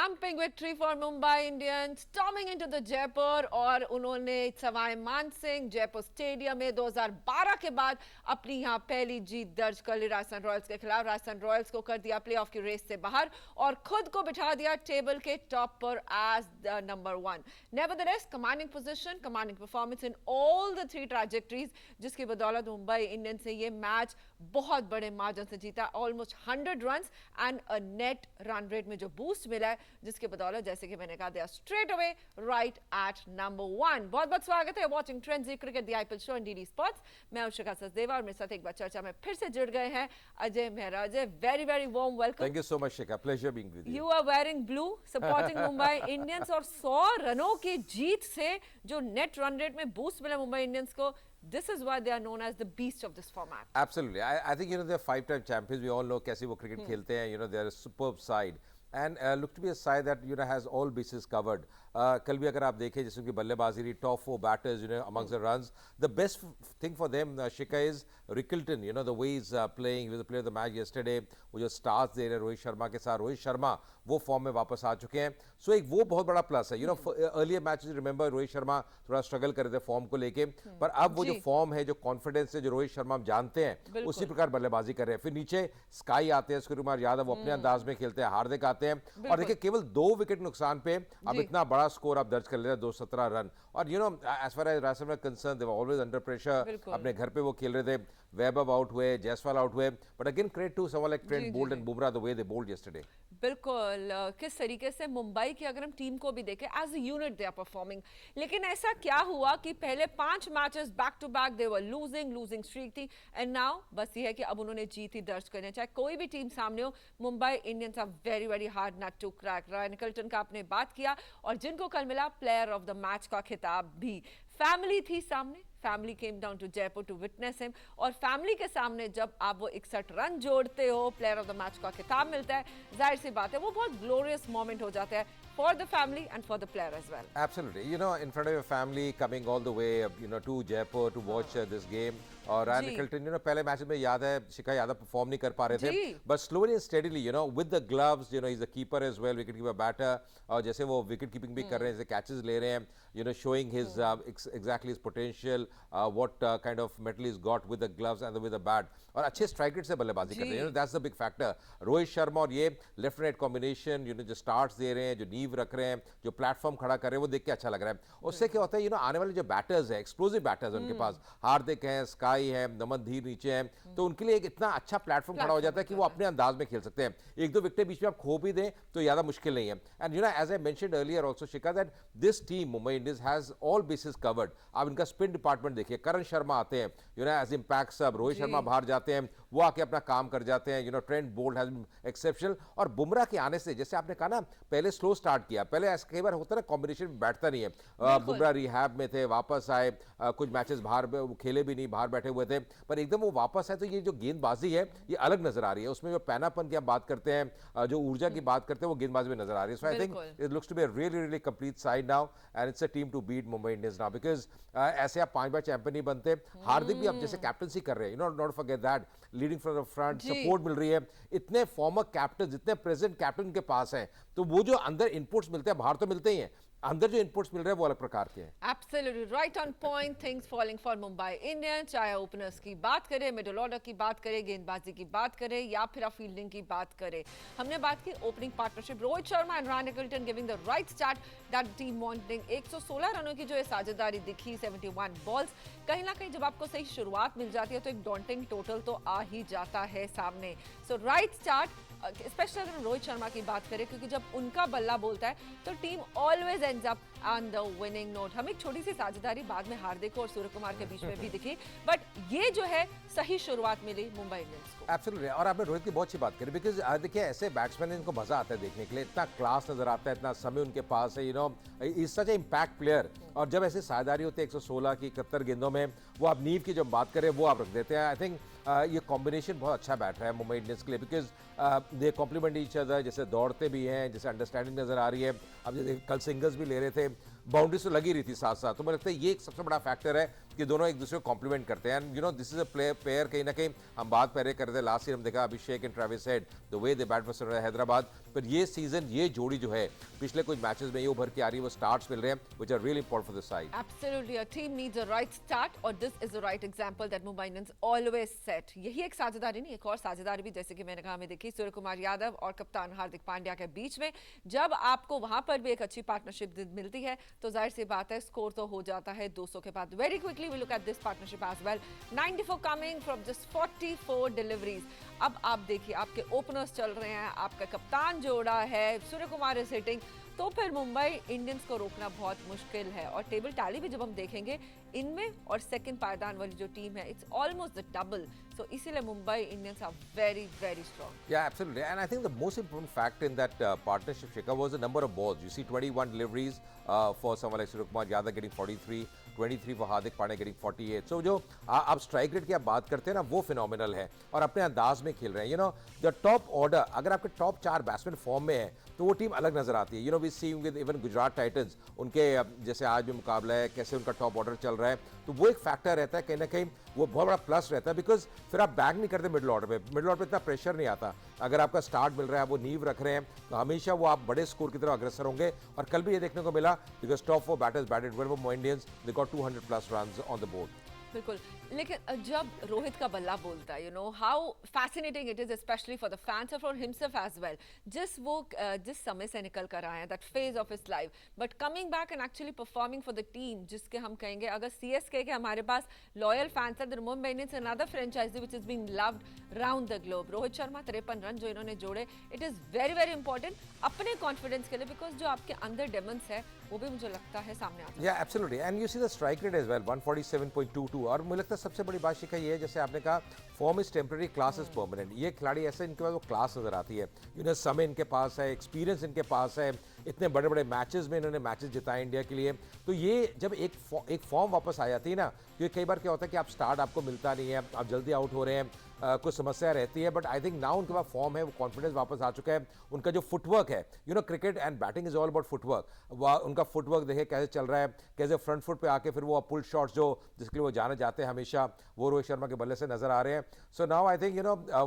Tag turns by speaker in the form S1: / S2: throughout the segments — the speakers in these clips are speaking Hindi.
S1: Thumping victory for Mumbai Indians, storming into the Jaipur और उन्होंने सवाई मानसिंह जयपुर स्टेडियम में 2012 के बाद अपनी यहाँ पहली जीत दर्ज कर ली राजस्थान रॉयल्स के खिलाफ। राजस्थान रॉयल्स को कर दिया प्लेऑफ की रेस से बाहर और खुद को बिठा दिया टेबल के टॉप पर as the number 1। Nevertheless, commanding position, commanding performance in all the three trajectories, जिसकी बदौलत मुंबई इंडियंस ने ये मैच बहुत बड़े मार्जिन से जीता। Almost 100 run and a net run rate में जो बूस्ट मिला है, जिसके बदौलत जैसे कि मैंने कहा दिया straight away right at number 1। बहुत बहुत स्वागत है watching trends cricket the IPL show in DD sports. मैं उषिका सचदेवा और मेरे साथ एक बार चर्चा में फिर से जुड़ गए हैं Ajay Mehra. Ajay, very very warm welcome.
S2: Thank you so much Shikha, pleasure being with
S1: you are wearing blue supporting Mumbai Indians और 100 रनों की जीत से जो नेट रन रेट में बूस्ट मिला मुंबई इंडियंस को, this is why they are known as the beast of this format.
S2: Absolutely. I think they're 5-time champions. We all know कैसे वो cricket खेलते हैं. They're a superb side. And look to be a side that has all bases covered. कल भी अगर आप देखें जैसे उनकी बल्लेबाजी रही, top 4 batters amongst the runs. The best thing for them, Shikha, is Rickelton. The way he's playing. He was the player of the match yesterday. वो जो stars दे रहे हैं रोहित शर्मा के साथ, रोहित शर्मा वो फॉर्म में वापस आ चुके हैं. So एक वो बहुत बड़ा प्लस है. Earlier matches, remember Rohit Sharma थोड़ा स्ट्रगल कर रहे थे फॉर्म को लेके, पर अब वो जो फॉर्म है, जो कॉन्फिडेंस है, जो रोहित शर्मा हम जानते हैं, उसी प्रकार बल्लेबाजी कर रहे हैं. फिर नीचे स्काई आते हैं, सूर्यकुमार यादव, वो अपने अंदाज में खेलते हैं, हार्दिक आते हैं और देखिए केवल 2 विकेट नुकसान पे अब इतना बड़ा स्कोर आप दर्ज कर ले रहे हैं, 217 रन। और एज फार एज राजस्थान में concern, they were always under pressure. अपने घर पे वो खेल रहे थे, वैभव आउट हुए, जायसवाल आउट हुए, but again credit to someone like Trent Boult and Bumrah the way they bowled yesterday.
S1: बिल्कुल, किस तरीके से मुंबई की अगर हम टीम को भी देखें as a unit they are performing. लेकिन ऐसा क्या हुआ कि पहले 5 matches back to back they were losing streak थी एंड नाउ बस ये है कि अब उन्होंने जीत ही दर्ज करनी है, चाहे कोई भी टीम सामने हो। Mumbai Indians are very very hard nut to crack. Ryan Rickelton का आपने बात किया और जिनको कल मिला प्लेयर ऑफ द मैच का खिताब भी। फैमिली थी सामने, family came down to Jaipur to witness him और फैमिली के सामने जब आप वो 61 रन जोड़ते हो, प्लेयर ऑफ द मैच का खिताब मिलता है, जाहिर सी बात है वो बहुत ग्लोरियस मोमेंट हो जाता है for the family and for the player as well.
S2: Absolutely. In front of your family, coming all the way, to Jaipur to watch this game. और रायन रिकल्टन, पहले मैच में याद है शिखा यादव परफॉर्म नहीं कर पा रहे थे, but slowly and steadily, with the gloves, he is the keeper as well, wicket keeper batter, और जैसे वो विकेट कीपिंग भी कर रहे हैं, जैसे कैचेस ले रहे हैं, showing his exactly his potential, what kind of metal is got with the gloves and with the bat, और अच्छे स्ट्राइक रेट से बल्लेबाजी कर रहे हैं. That's the big factor. Rohit Sharma और ये लेफ्ट राइट कॉम्बिनेशन, जो स्टार्ट्स दे रहे हैं, जो नींव रख रहे हैं, जो प्लेटफॉर्म खड़ा कर रहे हैं, वो देख के अच्छा लग रहा है. उससे क्या होता है, आने वाले जो बैटर्स हैं, एक्सप्लोसिव बैटर्स हैं उनके पास, हार्दिक हैं, स्काई है, नमन धीर नीचे हैं, तो उनके लिए एक इतना अच्छा प्लेटफॉर्म खड़ा हो जाता है कि वो अपने अंदाज में खेल सकते हैं. 1-2 विकेट बीच में आप खो भी दें तो ज्यादा मुश्किल नहीं है. And as I mentioned earlier also Shikha, that this team Mumbai Indians has all bases covered. आप इनका स्पिन डिपार्टमेंट देखिए, करण शर्मा आते हैं, एज इम्पैक्ट सब, रोहित शर्मा बाहर जाते हैं, वो आके अपना काम कर जाते हैं, Trent Boult has been exceptional. और बुमराह के आने से, जैसे आपने कहा ना, पहले स्लो स्टार्ट किया, पहले ऐसा कई बार होता है ना, कॉम्बिनेशन बैठता नहीं है. बुमराह रिहैब में थे, वापस आए, कुछ मैचेस बाहर खेले भी नहीं, बाहर बैठे हुए थे, पर एकदम वो वापस आए तो ये जो गेंदबाजी है ये अलग नजर आ रही है. उसमें जो पैनापन की आप बात करते हैं, जो ऊर्जा की बात करते हैं, वो गेंदबाजी में नजर आ रही है. So I think it looks to be a really really complete side now and it's a team to beat Mumbai Indians now, because ऐसे आप 5 बार चैंपियन नहीं बनते. हार्दिक भी अब जैसे कैप्टनसी कर रहे हैं, not forget that, leading from the front, support मिल रही है. इतने फॉर्मर कैप्टन, जितने प्रेजेंट कैप्टन के पास हैं, तो वो जो अंदर इनपुट्स मिलते हैं, बाहर तो मिलते ही हैं, अंदर जो इनपुट्स मिल रहे हैं वो अलग प्रकार के हैं.
S1: Absolutely right on point, things falling for Mumbai Indians. चाहे ओपनर्स की बात करें, मिडिल ऑर्डर की बात करें, गेंदबाजी की बात करें या फिर आप फील्डिंग की बात करें. हमने बात की opening partnership, Rohit Sharma and Ryan Rickelton giving the right start that team wanting. 116 रनों की जो साझेदारी दिखी, 71 बॉल्स, कहीं ना कहीं जब आपको सही शुरुआत मिल जाती है तो एक डॉन्टिंग टोटल तो आ ही जाता है सामने. सो राइट स्टार्ट, स्पेशली अगर रोहित शर्मा की बात करें, क्योंकि जब उनका बल्ला बोलता है तो team always ends up on the winning note. हमें एक छोटी सी साझेदारी बाद में हार्दिक और सूर्यकुमार के बीच में भी दिखी, बट ये जो है सही शुरुआत मिली मुंबई इंडियंस को.
S2: एब्सोल्युटली. और आपने रोहित की बहुत अच्छी बात करी, बिकॉज देखिए ऐसे बैट्समैन इनको मजा आता है देखने के लिए, इतना क्लास नजर आता है, इतना समय उनके पास है, is such A impact player. और जब ऐसे साझेदारी होती है 116 की 71 गेंदों में, वो आप नींव की जब बात करें वो आप रख देते हैं. आई थिंक ये कॉम्बिनेशन बहुत अच्छा बैठ रहा है मुंबई इंडियंस के लिए, because they complement each other. जैसे दौड़ते भी हैं, जैसे अंडरस्टैंडिंग नजर आ रही है. अब जैसे कल सिंगल्स भी ले रहे थे, बाउंड्रीज तो लगी रही थी साथ साथ, तो मुझे लगता है ये एक सबसे बड़ा फैक्टर है कि दोनों एक दूसरे को कॉम्प्लीमेंट करते हैं। And this is a pair कहीं ना कहीं हम बात पहले कर रहे थे, लास्ट ईयर हम देखा Abhishek and Travis Head the way they bat for Hyderabad, पर ये सीजन ये जोड़ी जो है पिछले कुछ मैचेस में ये उभर के आ रही है, वो स्टार्ट्स मिल रहे हैं which are really important for the side.
S1: Absolutely, a team needs a right start, और this is the right example that Mumbai Indians always set. यही एक साझेदारी नहीं, एक और साझेदारी भी जैसे कि मैंने कहा हमें देखी सूर्य कुमार यादव और कप्तान हार्दिक पांड्या के बीच में। जब आपको वहां पर भी एक अच्छी पार्टनरशिप मिलती है तो जाहिर सी बात है स्कोर तो हो जाता है 200 के बाद। Very quickly we look at this partnership as well, 94 coming from just 44 deliveries. अब आप देखिए आपके ओपनर्स चल रहे हैं, आपका कप्तान जोड़ा है, सूर्य कुमार इज हिटिंग, तो फिर मुंबई इंडियंस को रोकना बहुत मुश्किल है। और टेबल टैली भी जब हम देखेंगे इनमें और सेकंड पायदान वाली जो टीम है, it's almost the double, so इसीलिए Mumbai Indians are very very strong.
S2: Yeah, absolutely. And I think the most important factor in that partnership, Shikha, was the number of balls. You see 21 deliveries for someone like Surya Kumar Yadav getting 43, 23 for Hardik Pandya getting 48. So जो आप स्ट्राइक रेट की आप बात करते हैं ना, वो फिनोमिनल है और अपने अंदाज में खेल रहे हैं। द टॉप ऑर्डर, अगर आपके टॉप 4 बैट्समैन फॉर्म में है तो वो टीम अलग नजर आती है। We see with even Gujarat Titans, उनके जैसे आज भी मुकाबला है, कैसे उनका टॉप ऑर्डर चल रहा है, तो वो एक फैक्टर रहता है कहीं ना कहीं, वो बहुत बड़ा प्लस रहता है, बिकॉज फिर आप बैक नहीं करते मिडिल ऑर्डर पे। मिडिल ऑर्डर पे इतना प्रेशर नहीं आता। अगर आपका स्टार्ट मिल रहा है, वो नींव रख रहे हैं, तो हमेशा वो आप बड़े स्कोर की तरफ अग्रसर होंगे। और कल भी ये देखने को मिला, because top 4 batters batted well for Mumbai Indians, they got 200 plus runs on the board.
S1: बिल्कुल, लेकिन जब रोहित का बल्ला बोलता है, how fascinating it is, specially for the fans और फॉर हिमसेल्फ एज वेल। जिस समय से निकल कर आए हैं, that phase of his life, but coming back and actually performing for the team, जिसके हम कहेंगे अगर सीएसके के हमारे पास लॉयल फैंस है, the Mumbai Indians another franchise which is being loved round the globe. Rohit Sharma 53 run जो इन्होंने जोड़े, it is very very important अपने कॉन्फिडेंस के लिए, बिकॉज जो आपके अंदर डेमंस है वो भी मुझे लगता है सामने आता है।
S2: या absolutely, and you see the strike rate as well 147.22। और मुझे लगता है सबसे बड़ी बात शिखा ये है, जैसे आपने कहा form is temporary, class is permanent. ये खिलाड़ी ऐसे इनके पास वो क्लास नजर आती है, समय इनके पास है, एक्सपीरियंस इनके पास है, इतने बड़े बड़े मैचेस में इन्होंने मैचेस जिताए इंडिया के लिए। तो ये जब एक फॉर्म वापस आ जाती है ना, तो कई बार क्या होता है कि आप स्टार्ट आपको मिलता नहीं है, आप जल्दी आउट हो रहे हैं, कुछ समस्या रहती है, बट आई थिंक नाउ उनके पास फॉर्म है, वो कॉन्फिडेंस वापस आ चुका है। उनका जो फुटवर्क है, cricket and batting is all about footwork. उनका फुटवर्क देखे कैसे चल रहा है, कैसे फ्रंट फुट पे आके फिर वो पुल शॉट्स जो जिसके लिए वो जाने जाते हैं हमेशा, वो रोहित शर्मा के बल्ले से नजर आ रहे हैं। सो नाउ आई थिंक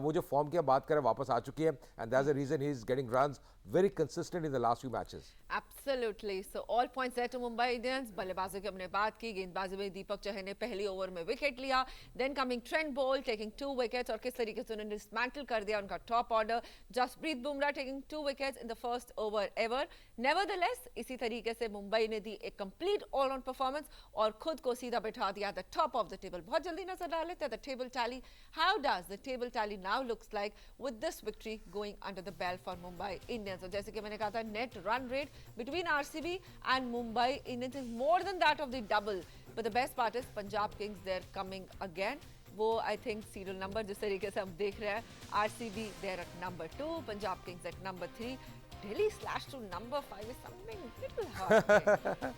S2: वो जो फॉर्म की बात करें वापस आ चुकी है, and that's the reason he is getting runs very consistent in the last few matches.
S1: Absolutely. So all points there to Mumbai Indians. बल्लेबाजों की हमने बात की, गेंदबाजी में दीपक चहर ने पहली ओवर में विकेट लिया, then coming Trent Bolt taking 2 wickets, और किस तरीके से उन्होंने डिसमेंटल कर दिया उनका top order. Jasprit Bumrah taking 2 wickets in the first over ever. Nevertheless, इसी तरीके से मुंबई ने दी एक कंप्लीट ऑलराउंड परफॉर्मेंस और खुद को सीधा बैठा दिया the top of the table. बहुत जल्दी नजर डाल लेते हैं the table tally. How does the table tally now looks like with this victory going under the belt for Mumbai Indians. और जैसे कि मैंने कहा था, net run rate between RCB and Mumbai Indians is more than that of the double, but the best part is Punjab Kings they are coming again. वो आई थिंक सीरियल नंबर जिस तरीके से हम देख रहे हैं, RCB there at number 2, Punjab Kings at number 3, Delhi slashed to number 5 is something little hard.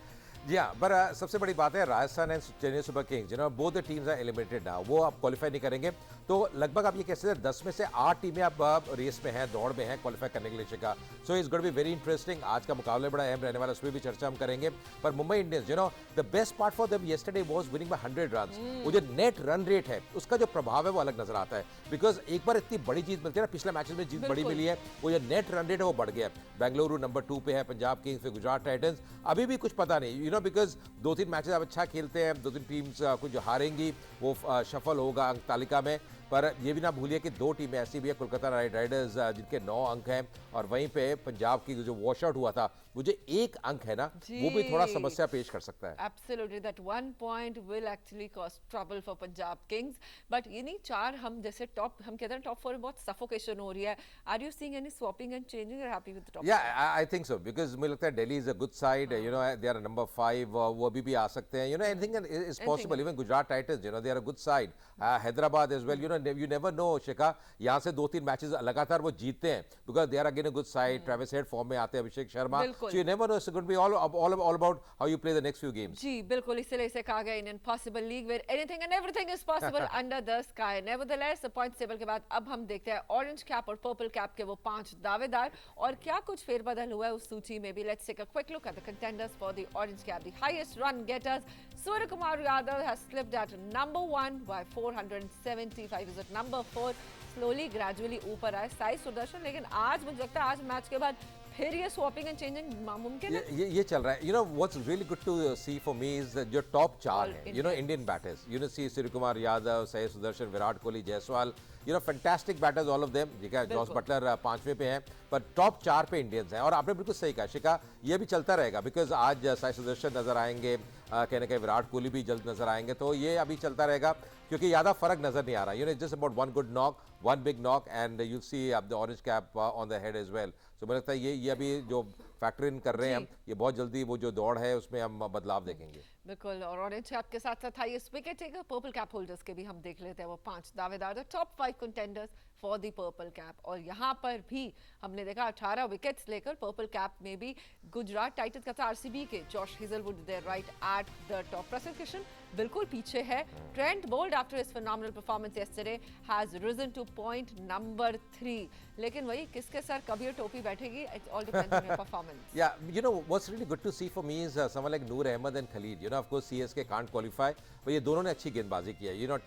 S2: जी हाँ, पर सबसे बड़ी बात है Rajasthan and Chennai Super Kings, both the teams are eliminated now, वो आप क्वालिफाई नहीं करेंगे। तो लगभग आप ये कह सकते हैं 10 में से 8 टीमें अब रेस में हैं, दौड़ में हैं क्वालिफाई करने के लिए Shikha. So it's going to be very interesting. आज का मुकाबला बड़ा अहम रहने वाला, उस पर भी चर्चा हम करेंगे। पर Mumbai Indians the best part for them yesterday was winning by 100 runs. वो जो नेट रन रेट है उसका जो प्रभाव है वो अलग नजर आता है, बिकॉज एक बार इतनी बड़ी जीत मिलती है ना, पिछले मैचेस में जीत बड़ी मिली है, वो जो नेट रन रेट है वो बढ़ गया। बेंगलुरु नंबर 2 पे है, पंजाब किंग्स, फिर गुजरात टाइटंस, अभी भी कुछ पता नहीं, बिकॉज 2-3 मैचेस आप अच्छा खेलते हैं, 2-3 टीम्स कुछ जो हारेंगी वो शफल होगा अंक तालिका में। पर ये भी ना भूलिए कि 2 टीमें ऐसी भी है, कोलकाता नाइट राइडर्स जिनके 9 अंक हैं, और वहीं पे पंजाब की जो वॉश आउट हुआ था, वो जो 1 अंक है ना, वो भी थोड़ा समस्या पेश कर सकता है।
S1: Absolutely, that 1 point will actually cause trouble for Punjab Kings. But ये नहीं, 4 हम जैसे टॉप, हम कहते हैं टॉप 4 में बहुत सफोकेशन हो रही है। Are you seeing any swapping and changing? You're happy with the top?
S2: Yeah, I think so, because मुझे लगता है Delhi is a good side, they are number 5, वो अभी भी आ सकते हैं, anything is possible. Even Gujarat Titans, they are a good side. Hyderabad as well, you never know शिखा, यहाँ से 2-3 मैचेस लगातार वो जीतते हैं, because they are again a good side. Travis Head form में आते हैं, अभिषेक शर्मा,
S1: बिल्कुल।
S2: So you never know. It's going to be all about how you play the next few games.
S1: जी बिल्कुल, इसीलिए इसे कहा गया Indian possible league wear anything and everything is possible under the sky. Nevertheless points table के बाद अब हम देखते हैं ऑरेंज कैप और पर्पल कैप के वो 5 दावेदार और क्या कुछ फेरबदल हुआ है उस सूची में भी। Let's take a quick look at the contenders for the orange cap. The highest run getters Suryakumar Yadav has slipped at number 1 by 475, is at number 4, slowly gradually ऊपर आए साई सुदर्शन, लेकिन आज मुझे लगता है आज मैच के बाद फिर ये स्वैपिंग एंड चेंजिंग मुमकिन है।
S2: ये चल रहा है। You know what's really good to see for me is that जो टॉप 4 हैं, you know Indian batters, you know see Surya Kumar Yadav, सही Sudarshan, Virat Kohli, Jaiswal, you know fantastic batters all of them। ठीक है, जॉस बटलर 5वें पे हैं, पर टॉप 4 पे इंडियंस हैं। और आपने बिल्कुल सही कहा शिखा, ये भी चलता रहेगा बिकॉज आज साई सुदर्शन नजर आएंगे, कहीं ना कहीं विराट कोहली भी जल्द नजर आएंगे, तो ये अभी चलता रहेगा क्योंकि ज़्यादा फर्क नजर नहीं आ रहा। You know just about one good knock, one big knock and you see अब the orange cap on the head as well. So मुझे लगता है ये अभी जो फैक्टर इन कर रहे हैं हम, ये बहुत जल्दी वो जो दौड़ है उसमें हम बदलाव देखेंगे।
S1: बिल्कुल, और ऑरेंज कैप के साथ साथ highest wicket taker purple cap holders के भी हम देख लेते हैं वो 5 दावेदार, the top 5 contenders for the purple cap. और यहाँ पर भी हमने देखा 18 विकेट्स लेकर पर्पल कैप में भी गुजरात टाइटंस का आरसीबी के Josh Hazlewood there right at the top. Prasidh Krishna बिल्कुल पीछे है। Trent Boult after his phenomenal performance yesterday has risen to point number 3, लेकिन वही किसके सर कब ये टोपी बैठेगी, it all depends on your performance.
S2: Yeah, you know what's really good to see for me is someone like Noor Ahmed and Khalid. You know, of course CSK can't qualify, but ये दोनों ने अच्छी गेंदबाजी की है। You know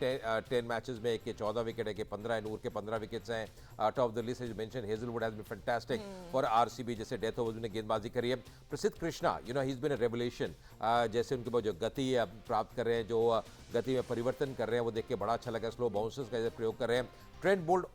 S2: 10 मैचेस में एक के 14 विकेट है, के 15 है, नूर के 15 विकेट्स हैं। Top of the list as you mention Hazlewood has been fantastic for RCB, जैसे डेथ ओवर्स में गेंदबाजी करी है। Prasidh Krishna, you know he is been a revelation, जैसे उनके पास जो गति प्राप्त कर रहे हैं, जो गति में परिवर्तन कर रहे हैं, वो देख के बड़ा अच्छा लगा। स्लो बाउंसर्स का प्रयोग कर रहे हैं। Trent bolt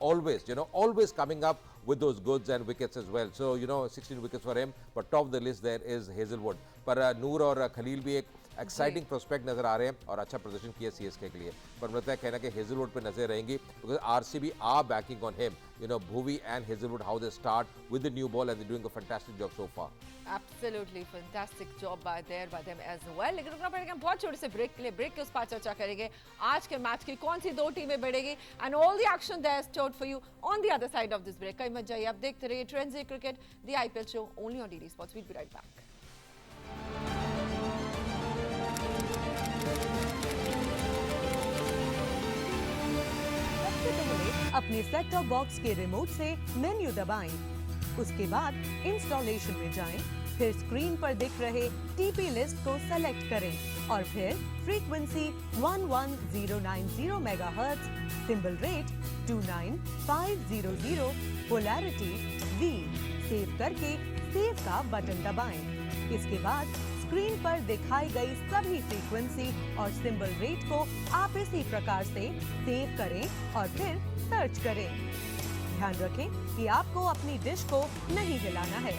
S2: always coming up with those goods and wickets as well. So, you know, 16 wickets for him. But top of the list there is Hazelwood. पर नूर और खलील भी एक एक्साइटिंग प्रोस्पेक्ट नजर आ रहे हैं और अच्छा प्रदर्शन किया सीएसके के लिए। पर मुझे लगता है कहना कि हेजलवुड पे नजर रहेंगी because RCB are backing on him. You know, Bhuvi and Hazelwood, how they start with the new ball and they're doing a fantastic job so far.
S1: Absolutely fantastic job by them as well. लेकिन रुकना पड़ेगा, हम बहुत छोटे से ब्रेक के लिए, ब्रेक के उस पर चर्चा करेंगे आज के मैच की कौन सी 2 टीमें बढ़ेगी and all the action there stored for you on the other side of this break. कहीं मत जाइए, आप देखते रहिए trends cricket the IPL show only on DD sports. We'll be right back.
S3: अपने सेट टॉप बॉक्स के रिमोट से मेन्यू दबाएं, उसके बाद इंस्टॉलेशन में जाएं, फिर स्क्रीन पर दिख रहे टीपी लिस्ट को सेलेक्ट करें और फिर frequency 11090 megahertz, symbol rate 29500, polarity V save करके सेव का बटन दबाएं। इसके बाद स्क्रीन पर दिखाई गई सभी फ्रीक्वेंसी और सिंबल रेट को आप इसी प्रकार से सेव करें और फिर सर्च करें। ध्यान रखें कि आपको अपनी डिश को नहीं हिलाना है।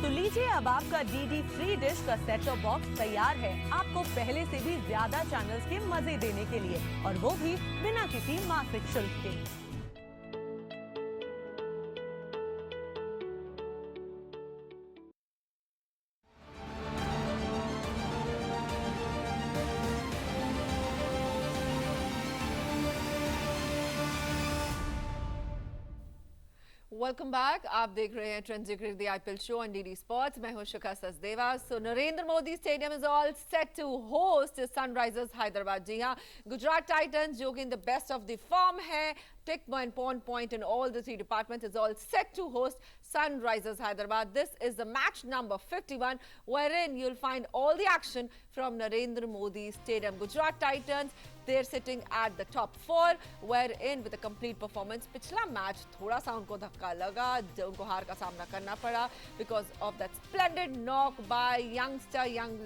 S3: तो लीजिए, अब आपका डीडी फ्री डिश का सेट टॉप बॉक्स तैयार है आपको पहले से भी ज्यादा चैनल्स के मजे देने के लिए, और वो भी बिना किसी मासिक शुल्क के।
S1: Welcome back. आप देख रहे हैं trends cricket the IPL show on DD sports. मैं हूं Shikha Sachdeva. So Narendra Modi stadium is all set to host Sunrisers Hyderabad. जी हां, गुजरात टाइटंस जो कि in the best of the form है, tick and point in all the 3 departments, is all set to host Sunrisers Hyderabad. This is the match number 51 wherein you'll find all the action from Narendra Modi Stadium. Gujarat Titans, they're sitting at the top 4 wherein with a complete performance. पिछला मैच थोड़ा सा उनको धक्का लगा, उनको हार का सामना करना पड़ा because of that splendid knock by young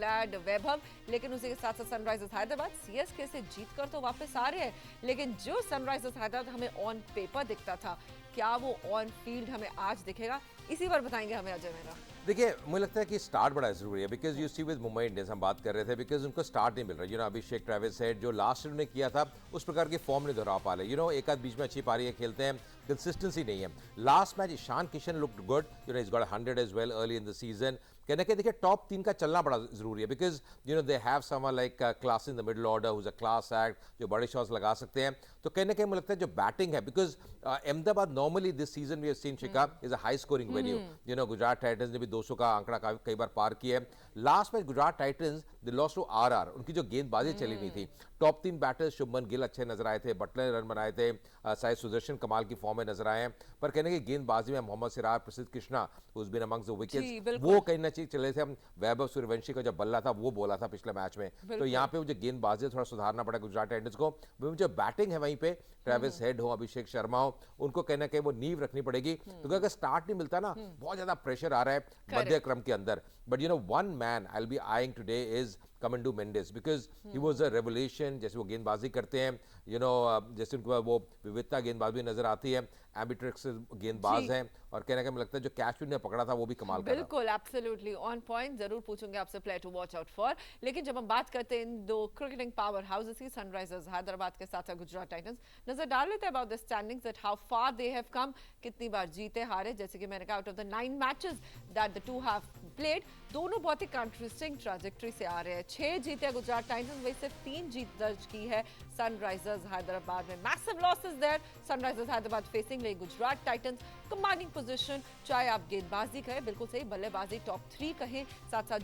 S1: lad वैभव। लेकिन उसी के साथ साथ सनराइजर्स हैदराबाद सीएसके से जीत कर तो वापस आ रहे हैं, लेकिन जो सनराइजर्स हैदराबाद हमें ऑन पेपर दिखता था, क्या वो ऑन फील्ड हमें आज दिखेगा? इसी पर बताएंगे हमें अजय मेहरा।
S2: देखिए, मुझे लगता है कि स्टार्ट बड़ा जरूरी है because you see with Mumbai Indians हम बात कर रहे थे बिकॉज उनको स्टार्ट नहीं मिल रहा। You no Abhishek Travis head जो लास्ट उन्होंने किया था उस प्रकार की फॉर्म नहीं दोहरा पा रहे। यू नो एक आध बीच में अच्छी पारी खेलते हैं, कंसिस्टेंसी नहीं है। Last match Ishan Kishan looked good, you know is got 100 as well early in the season. कहने के देखिए टॉप 3 का चलना बड़ा जरूरी है because you know they have someone like class in the middle order who's a class act, जो बड़े शॉट्स लगा सकते हैं। तो कहीं ना कहीं मुझे लगता है जो बैटिंग है, because Ahmedabad normally this season we have seen शिखा is a high scoring venue, you know Gujarat Titans ने भी 200 का आंकड़ा कई बार पार किया है। Last match Gujarat Titans they lost to RR, उनकी जो गेंदबाजी चली नहीं थी। टॉप 3 बैटर्स शुभमन गिल अच्छे नजर आए थे, बटलर ने रन बनाए थे, साई सुदर्शन कमाल की फॉर्म में नजर आए हैं, पर कहने की गेंदबाजी में Mohammed Siraj, Prasidh Krishna who's been amongst the wickets, वो कहीं ना कहीं चले थे। हम वैभव सूर्यवंशी का जो बल्ला था वो बोला था पिछले मैच में, तो यहाँ पे वो जो गेंदबाजी थोड़ा सुधारना पड़ा गुजरात टाइटंस को। जो बैटिंग है वहीं पे ट्रेविस हेड हो, अभिषेक शर्मा हो, उनको कहीं ना कहीं वो नींव रखनी पड़ेगी, क्योंकि अगर स्टार्ट नहीं मिलता ना, बहुत ज्यादा प्रेशर आ रहा है मध्य क्रम के अंदर। But you know one man I will be eyeing today is Kamindu Mendis, because he was a revolution. जैसे वो गेंदबाजी करते हैं, यू नो जैसे उनके पास वो विविधता गेंदबाजी नजर आती है, एम्बिट्रिक्स गेंदबाज हैं, और कहने का मुझे लगता है जो कैच ने पकड़ा था वो भी कमाल का था।
S1: बिल्कुल, एब्सोल्युटली ऑन पॉइंट। जरूर पूछूंगे आपसे player to watch out for. लेकिन जब हम बात करते हैं इन दो क्रिकेटिंग पावर हाउसेस की, सनराइजर्स हैदराबाद के साथ गुजरात टाइटंस, नजर डाल लेते हैं about the standings that how far they have come, कितनी बार जीते हारे। जैसे कि मैंने कहा, out of the 9 matches that the two have played, दोनों बहुत ही कंट्रास्टिंग ट्रैजेक्टरी से आ रहे हैं। 6 जीते गुजरात टाइटंस, वही सिर्फ 3 जीत दर्ज की है सनराइजर्स हैदराबाद में। Massive losses there, Sunrisers Hyderabad facing Gujarat Titans commanding position. चाहे आप गेंदबाजी कहें, बिल्कुल सही, बल्लेबाजी टॉप 3 कहें, साथ साथ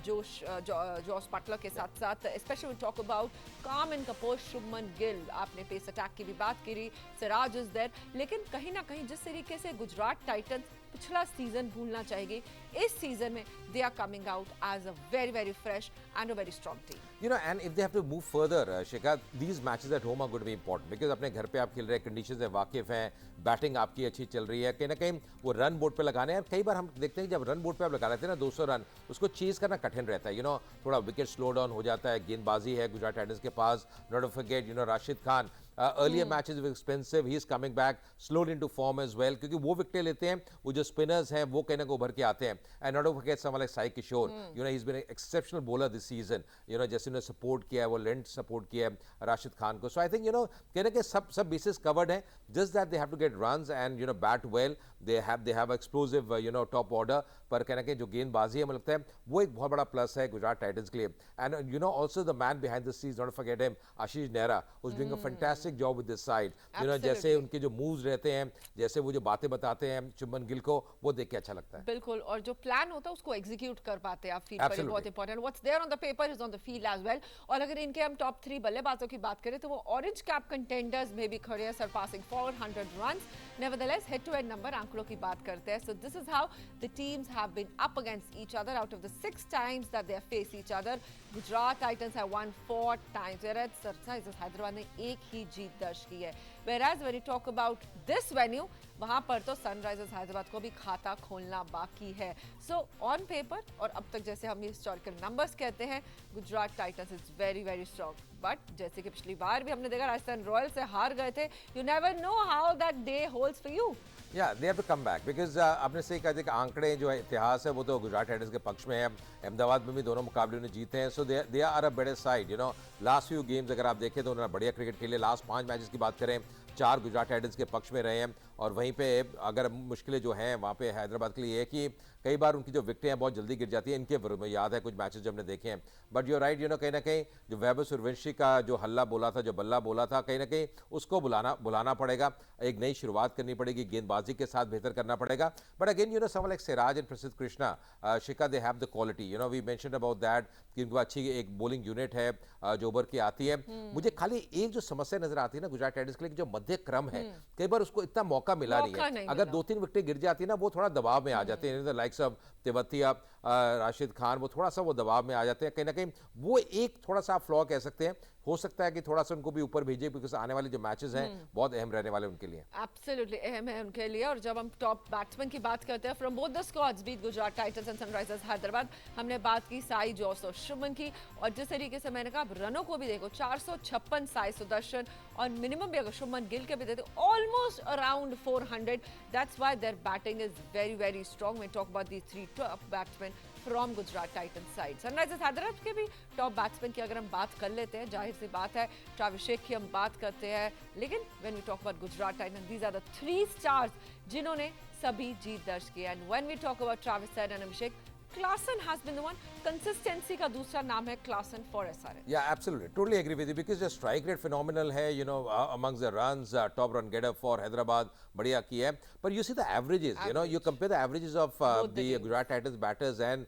S1: जॉस बटलर के साथ साथ specially talk about carmine Kapoor, Shubman Gill, आपने पेस अटैक की भी बात करी, सिराज इज देयर। लेकिन कहीं ना कहीं जिस तरीके से गुजरात टाइटंस पिछला सीजन भूलना चाहिए, इस सीजन में they are coming out as a very very fresh and a very strong team.
S2: You know, and if they have to move further, Shikha, these matches at home are going to be important because अपने घर पे आप खेल रहे हैं, कंडीशंस से वाकिफ हैं, बैटिंग आपकी अच्छी चल रही है, कहीं ना कहीं वो रन बोर्ड पे लगाने हैं। कई बार हम देखते हैं जब रन बोर्ड पे आप लगा लेते हैं ना 200 रन, उसको चेज करना कठिन रहता है, यू नो, थोड़ा विकेट स्लो डाउन हो जाता है। गेंदबाजी है गुजरात टाइटंस के पास, not to forget, you know, Rashid Khan, earlier matches were expensive, he is coming back slowly into form as well, क्योंकि वो विकेट लेते हैं, वो जो स्पिनर्स हैं वो कहीं ना कहीं उभर के आते हैं। And not to forget someone like Sai Kishore, you know, he is been exceptional bowler this season, you know, जैसे उन्होंने सपोर्ट किया है, वो लेंथ सपोर्ट किया है राशिद खान को। So I think, you know, कहने के सब बेसिस कवर्ड हैं, just that they have to get runs and you know bat well, they have explosive you know top order. पर कहना कि जो गेंदबाजी है मुझे लगता है वो एक बहुत बड़ा प्लस है गुजरात टाइटंस के लिए। And you know also the man behind the scenes, not to forget him, Ashish Nehra, who's doing a fantastic job with this side, you know, जैसे उनके जो मूव्स रहते हैं, जैसे वो जो बातें बताते हैं शुभमन गिल को, वो देख के अच्छा लगता है।
S1: बिल्कुल, और जो प्लान होता है उसको एग्जीक्यूट कर पाते हैं आप फील्ड पर, बहुत important. What's there on the paper is on the field as well. और अगर इनके हम टॉप 3 बल्लेबाजों की बात करें तो वो ऑरेंज कैप कंटेंडर्स में भी खड़े हैं, surpassing 400 runs. Nevertheless head to head number आंकड़ों की बात करते हैं, so this is how the teams have been up against each other out of the 6 times that they have faced each other. Gujarat Titans have won 4 times, whereas Sunrisers Hyderabad ने एक ही जीत दर्ज की है। Whereas when you talk about this venue, वहां पर तो सनराइजर्स हैदराबाद को भी खाता खोलना बाकी है। सो ऑन पेपर, और अब तक जैसे हम हिस्टोरिकल नंबर्स कहते हैं, Gujarat Titans is very very strong. But जैसे कि पिछली बार भी हमने देखा राजस्थान रॉयल्स से हार गए थे, you never know how that day holds for you.
S2: Yeah, they have to come back because आपने सही कहा कि आंकड़े जो है, इतिहास है, वो तो गुजरात टाइटंस के पक्ष में है। अहमदाबाद में भी दोनों मुकाबले उन्हें जीते हैं, so they are a better side, you know. Last few games अगर आप देखें तो उन्होंने बढ़िया क्रिकेट खेले। लास्ट 5 मैचेस की बात करें, 4 गुजरात टाइटंस के पक्ष में रहे हैं, और वहीं पे अगर मुश्किलें जो हैं वहाँ पे हैदराबाद के लिए है कि कई बार उनकी जो विकेटें हैं बहुत जल्दी गिर जाती हैं इनके विरुद्ध में। याद है कुछ मैचेस जब हमने देखे हैं। But you right, you know, कहीं ना कहीं जो वैभव सूर्यवंशी का जो हल्ला बोला था, जो बल्ला बोला था, कहीं ना कहीं उसको बुलाना पड़ेगा, एक नई शुरुआत करनी पड़ेगी, गेंदबाजी के साथ बेहतर करना पड़ेगा। But again, you know, someone like Siraj and Prasidh Krishna, Shikha, they have the quality, you know, we mentioned about that कि उनको अच्छी एक बॉलिंग यूनिट है जो उभर के आती है। मुझे खाली एक जो समस्या नजर आती है ना गुजरात टाइटंस के लिए, जो मध्य क्रम है, कई बार उसको इतना मौका मिला नहीं है। अगर 2-3 विकेटें गिर जाती है ना, वो थोड़ा दबाव में आ जाते हैं, लाइक्स ऑफ तेवतिया, राशिद खान, वो थोड़ा सा वो दबाव में आ जाते हैं। कहीं ना कहीं वो एक थोड़ा सा फ्लॉ कह सकते हैं। हो सकता है कि थोड़ा सा उनको भी ऊपर भेजे, बिकॉज आने वाले जो मैचेस हैं बहुत अहम रहने वाले उनके लिए।
S1: एब्सोल्युटली अहम है उनके लिए। और जब हम टॉप बैट्समैन की बात करते हैं from both the squads, be it Gujarat Titans and Sunrisers Hyderabad, हमने बात की साई, जॉस और शुभमन की। और जिस तरीके से मैंने कहा, रनों को भी देखो, 456 साई सुदर्शन, और मिनिमम भी अगर शुभमन गिल के भी देते, almost around 400। That's why their batting is very very strong. We talk about the 3 top batsmen from Gujarat Titans side. Sunrisers Hyderabad के भी टॉप बैट्समैन की अगर हम बात कर लेते हैं, जाहिर सी बात है ट्रेविस हेड की हम बात करते हैं, लेकिन when we talk about Gujarat Titans, these are the 3 stars जिन्होंने सभी जीत दर्ज की। And when we talk about Travis Head and Abhishek, Klaasen has been the one consistency का दूसरा नाम है Klaasen for SRH.
S2: Yeah, absolutely. Totally agree with you because the strike rate phenomenal है, you know, amongst the runs, top run getter for Hyderabad, बढ़िया की है. But you see the averages, you know, you compare the averages of the Gujarat Titans batters and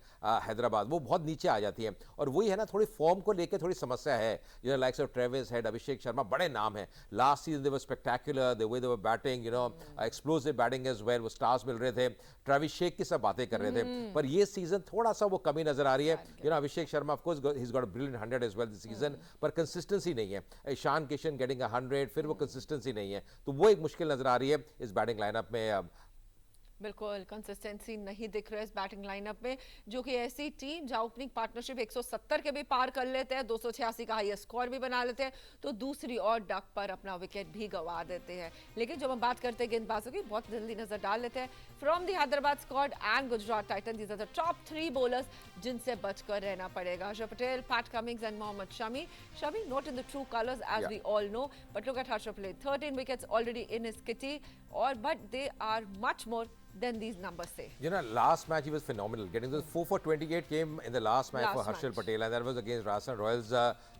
S2: Hyderabad, वो बहुत नीचे आ जाती है. और वही है ना, थोड़ी फॉर्म को लेके थोड़ी समस्या है. You know, likes of Travis Head, Abhishek Sharma, बड़े नाम हैं. Last season they were spectacular, the way they were batting, you know, explosive batting as well, वो stars मिल रहे थे. Travis शेख की सब बातें कर रहे थे. पर ये सीजन थोड़ा सा वो कमी नजर आ रही है. You know, Abhishek Sharma, of course, he's got a brilliant 100 as well this season, पर कंसिस्टेंसी नहीं है. ईशान किशन गेटिंग 100, फिर वो कंसिस्टेंसी नहीं है. तो वो एक मुश्किल नजर आ रही है इस बैटिंग लाइनअप में.
S1: बिल्कुल कंसिस्टेंसी नहीं दिख रहा है इस बैटिंग लाइनअप में, जो कि ऐसी टीम जहां ओपनिंग पार्टनरशिप 170 के भी पार कर लेते हैं, 286 का हाईएस्ट स्कोर भी बना लेते हैं, तो दूसरी और डक पर अपना विकेट भी गंवा देते हैं. लेकिन जब हम बात करते हैं गेंदबाजों की, बहुत जल्दी नजर डाल लेते हैं. From the Hyderabad squad and Gujarat Titan, these are the top 3 bowlers जिनसे बचकर रहना पड़ेगा. Harshal Patel, Pat Cummins and Mohammed Shami. Shami not in the true colors as we all know, but look at Harshal Patel, 13 wickets already in his kitty, but they are much more than these numbers say.
S2: You know, last match he was phenomenal. Getting the 4 for 28 came in the last match for Harshal Patel, and that was against Rajasthan Royals.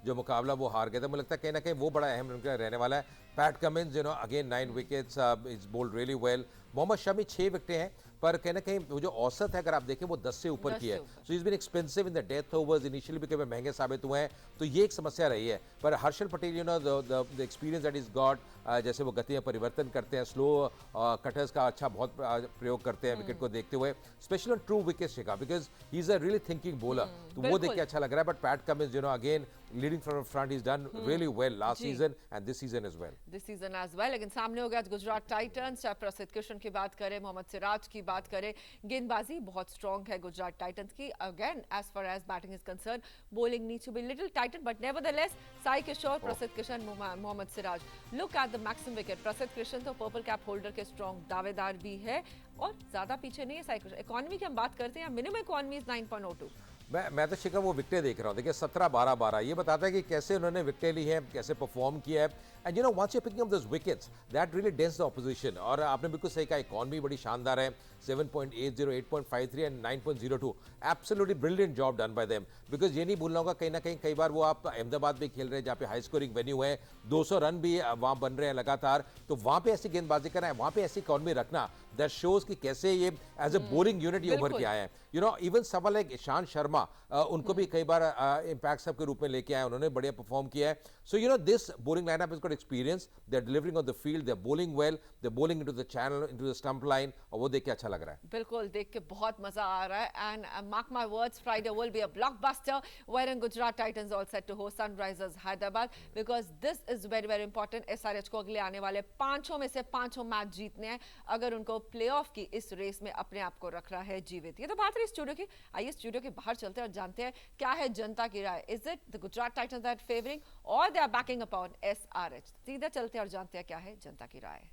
S2: जो मुकाबला वो हार गए थे, मुझे लगता है कहीं ना कहीं वो बड़ा अहम उनका रहने वाला है. Pat Cummins, you know, again 9 wickets, is bowled really well. Mohammed Shami 6 विकेटें हैं, पर कहीं ना कहीं वो जो औसत है अगर आप देखें वो 10 से ऊपर की है. So is been expensive in the death overs, initially भी कभी महंगे साबित हुए हैं, तो ये एक समस्या रही है. पर Harshal Patel, you know, the experience that is got, जैसे वो गति में परिवर्तन करते हैं, स्लो कटर्स का अच्छा बहुत प्रयोग करते हैं विकेट को देखते हुए, स्पेशली ऑन ट्रू विकेट शिका, because he is a really thinking bowler. तो वो देख के अच्छा लग रहा है. But PAT Cummins, you know, again leading from front, he's done really well last season and this season as well.
S1: This season as well. लेकिन सामने हो गया गुजरात टाइटंस. चाहे प्रसिद्ध कृष्ण की बात करें, मोहम्मद सिराज की बात करें, गेंदबाजी बहुत स्ट्रॉन्ग है गुजरात टाइटंस की. Again as far as batting is concern, bowling needs to be little tighten, but nevertheless Sai Kishore, Prasidh Krishna, Mohammed Siraj. Look at the maximum wicket. Prasidh Krishna तो पर्पल कैप होल्डर के स्ट्रॉन्ग दावेदार भी है और ज्यादा पीछे नहीं है साई किशोर. इकोनॉमी की हम बात करते हैं, मिनिमम इकोनॉमी इज 9.02.
S2: मैं तो शिखर वो विकेटें देख रहा हूँ. देखिए 17-12-12 ये बताता है कि कैसे उन्होंने विकेटें ली हैं, कैसे परफॉर्म किया है. And you know, once you picking up those wickets, that really dents the opposition. और आपने बिल्कुल सही कहा, इकॉनमी बड़ी शानदार है. 7.80, 8.53 and 9.02. Absolutely brilliant job done by them. Because ये नहीं भूलना होगा, कहीं ना कहीं कई बार वो आप अहमदाबाद में खेल रहे हैं जहाँ पे हाई स्कोरिंग वेन्यू है, 200 रन भी वहाँ बन रहे हैं लगातार, तो वहाँ पे ऐसी गेंदबाजी करना है, वहाँ पे ऐसी इकॉनमी रखना, दैट शोज कि कैसे ये एज अ बोलिंग यूनिट ये उभर के आए हैं. यू नो, इवन सवाल लाइक ईशान शर्मा, उनको भी कई बार इम्पैक्ट सब के रूप में लेके आए, उन्होंने बढ़िया परफॉर्म किया है. So you know, this bowling lineup has got experience, they are delivering on the field, they are bowling well, they are bowling into the channel, into the stump line, और वो देख के अच्छा लग रहा है.
S1: बिल्कुल, देख के बहुत मजा आ रहा है. And mark my words, Friday will be a blockbuster wherein Gujarat Titans all set to host Sunrisers Hyderabad, because this is very very important. SRH को अगले आने वाले 5 में से 5 मैच जीतने हैं अगर उनको प्लेऑफ की इस रेस में अपने आप को रखना है जीवित. ये तो बात रही स्टूडियो की. आइए स्टूडियो के बाहर चलते हैं और जानते हैं क्या है जनता की राय. Is it the Gujarat Titans that favouring और they are backing upon SRH? सीधा चलते हैं और जानते हैं क्या है जनता की राय.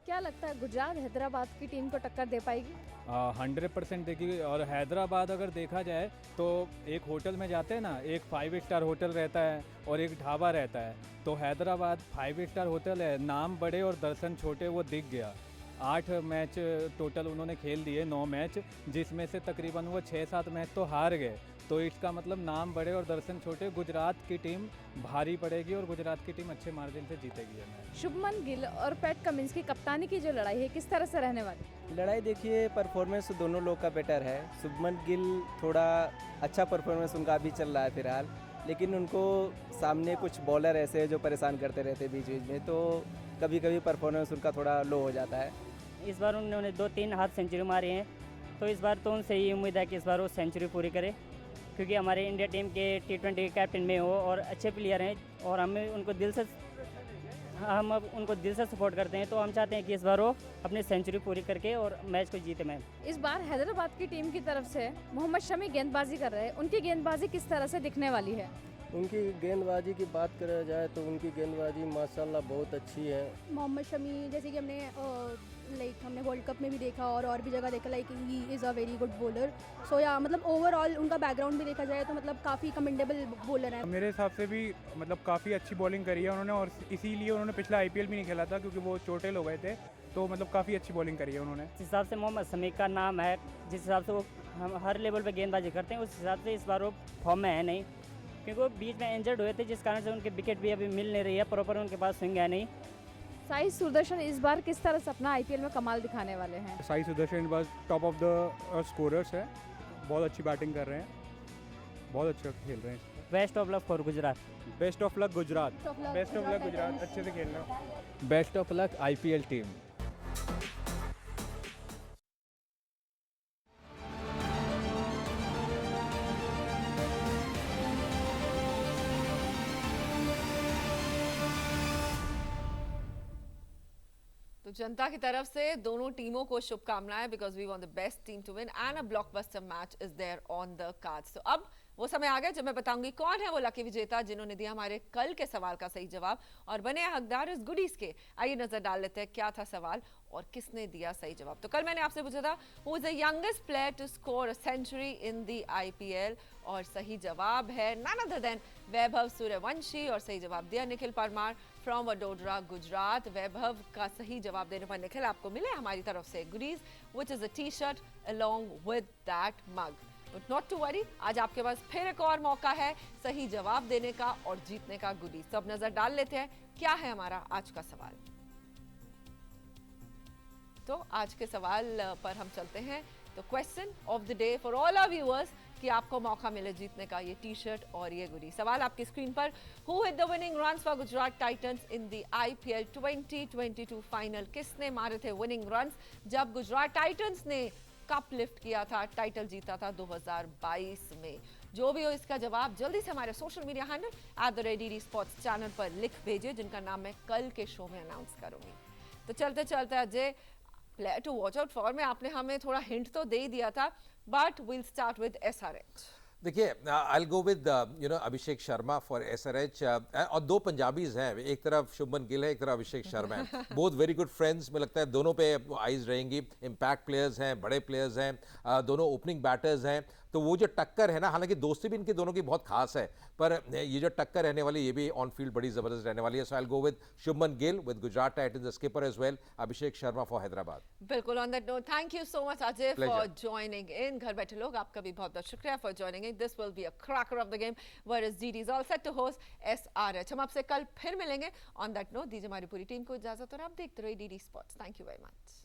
S4: क्या लगता है गुजरात हैदराबाद की टीम को टक्कर दे पाएगी?
S5: 100% देखिए. और हैदराबाद अगर देखा जाए तो एक होटल में जाते हैं ना, एक 5 स्टार होटल रहता है और एक ढाबा रहता है. तो हैदराबाद 5 स्टार होटल है, नाम बड़े और दर्शन छोटे, वो दिख गया. 8 मैच टोटल उन्होंने खेल दिए, 9 मैच, जिसमें से तकरीबन वो 6-7 मैच तो हार गए. तो इसका मतलब नाम बड़े और दर्शन छोटे, गुजरात की टीम भारी पड़ेगी और गुजरात की टीम अच्छे मार्जिन से जीतेगी.
S4: शुभमन गिल और पैट कमिंस की कप्तानी की जो लड़ाई है, किस तरह से रहने वाली?
S6: लड़ाई देखिए, परफॉर्मेंस दोनों लोग का बेटर है. शुभमन गिल थोड़ा अच्छा परफॉर्मेंस उनका अभी चल रहा है फिलहाल, लेकिन उनको सामने कुछ बॉलर ऐसे हैं जो परेशान करते रहते हैं बीच बीच में, तो कभी कभी परफॉर्मेंस उनका थोड़ा लो हो जाता है.
S7: इस बार उन्होंने 2-3 हाफ सेंचुरी मारी हैं, तो इस बार तो उनसे ये उम्मीद है कि इस बार वो सेंचुरी पूरी करे, क्योंकि हमारे इंडिया टीम के T20 कैप्टन में हो और अच्छे प्लेयर हैं और हम उनको दिल से सपोर्ट करते हैं. तो हम चाहते हैं कि इस बार वो अपनी सेंचुरी पूरी करके और मैच को जीते. मैच
S4: इस बार हैदराबाद की टीम की तरफ से मोहम्मद शमी गेंदबाजी कर रहे हैं. उनकी गेंदबाजी किस तरह से दिखने वाली है?
S6: उनकी गेंदबाजी की बात करा जाए तो उनकी गेंदबाजी माशाल्लाह बहुत अच्छी है.
S8: मोहम्मद शमी जैसे कि हमने वर्ल्ड कप में भी देखा और भी जगह देखा, like he is a very good bowler. So या मतलब ओवरऑल उनका बैकग्राउंड भी देखा जाए तो मतलब काफ़ी कमेंडेबल बॉलर है.
S5: मेरे हिसाब से भी मतलब काफ़ी अच्छी बॉलिंग करी है उन्होंने, और इसीलिए उन्होंने पिछला IPL भी नहीं खेला था क्योंकि वो चोटिल हो गए थे. तो मतलब काफ़ी अच्छी बॉलिंग करी है उन्होंने।
S7: जिस हिसाब से मोहम्मद शमी का नाम है, जिस हिसाब से वो हम हर लेवल पे गेंदबाजी करते हैं, उस हिसाब से इस बार वो फॉर्म में है नहीं, क्योंकि वो बीच में इंजर्ड हुए थे, जिस कारण से उनके विकेट भी अभी मिल नहीं रही है, प्रॉपर उनके पास स्विंग है नहीं।
S4: साई सुदर्शन इस बार किस तरह से अपना आईपीएल में कमाल दिखाने वाले हैं?
S5: साई सुदर्शन बस टॉप ऑफ द स्कोरर्स है, बहुत अच्छी बैटिंग कर रहे हैं, बहुत अच्छा खेल रहे हैं।
S7: Best of luck for Gujarat.
S5: Best of luck Gujarat. Best of luck Gujarat, अच्छे से खेलना। Best of luck IPL team.
S1: तो जनता की तरफ से दोनों टीमों को शुभकामनाएं because we want the best team to win and a blockbuster match is there on the cards. तो अब वो समय आ गया जब मैं बताऊंगी कौन है वो लकी विजेता जिन्होंने दिया हमारे कल के सवाल का सही जवाब और बने हकदार इस गुडीज के। आइए नजर डाल लेते हैं क्या था सवाल और किसने दिया सही जवाब। तो कल मैंने आपसे पूछा था who is the youngest player to score a century in the IPL और सही जवाब है none other than Vaibhav Suryavanshi और सही जवाब दिया निखिल परमार फ्रॉम वडोदरा गुजरात। वैभव का सही जवाब देने पर निखिल आपको मिले हमारी तरफ से goodies which is a T shirt along with that mug. But not to worry, आज आपके पास फिर एक और मौका है सही जवाब देने का और जीतने का गुडीज। तो अब नजर डाल लेते हैं क्या है हमारा आज का सवाल। तो आज के सवाल पर हम चलते हैं। तो question of the day for all our viewers कि आपको मौका मिले जीतने का ये टी शर्ट और ये गुडी। सवाल आपकी स्क्रीन पर, who hit the winning runs for Gujarat Titans in the IPL 2022 final? किसने मारे थे विनिंग रन्स जब गुजरात टाइटंस ने कप लिफ्ट किया था, टाइटल जीता था 2022 में? जो भी हो इसका जवाब जल्दी से हमारे social media handle @DD Sports channel पर लिख भेजिए जिनका नाम मैं कल के शो में अनाउंस करूंगी। तो चलते चलते Ajay, player to watch out for में आपने हमें थोड़ा हिंट तो दे ही दिया था, but will start with SRH।
S2: देखिए, आई will go with Abhishek Sharma for SRH। और दो पंजाबीज हैं, एक तरफ शुभमन गिल है, एक तरफ अभिषेक शर्मा है। बोथ वेरी गुड फ्रेंड्स, मुझे लगता है दोनों पे आइज रहेंगी। इम्पैक्ट प्लेयर्स हैं, बड़े प्लेयर्स हैं, दोनों ओपनिंग बैटर्स हैं। तो वो जो टक्कर है ना, हालांकि दोस्ती भी इनके दोनों की बहुत खास है, पर ये जो टक्कर रहने वाली ये भी ऑन फील्ड बड़ी जबरदस्त रहने वाली है। So I will go with Shubman Gill with Gujarat Titans skipper as well, Abhishek Sharma for Hyderabad.
S1: बिल्कुल, on that note thank you so much Ajay for joining in. घर बैठे लोग आपका भी बहुत बहुत शुक्रिया for joining in. This will be a cracker of the game where is DD is all set to host SRH। हम आपसे कल फिर मिलेंगे। ऑन दैट नोट दीजिए हमारी पूरी टीम को इजाजत और आप देखते रहिए DD sports. Thank you very much.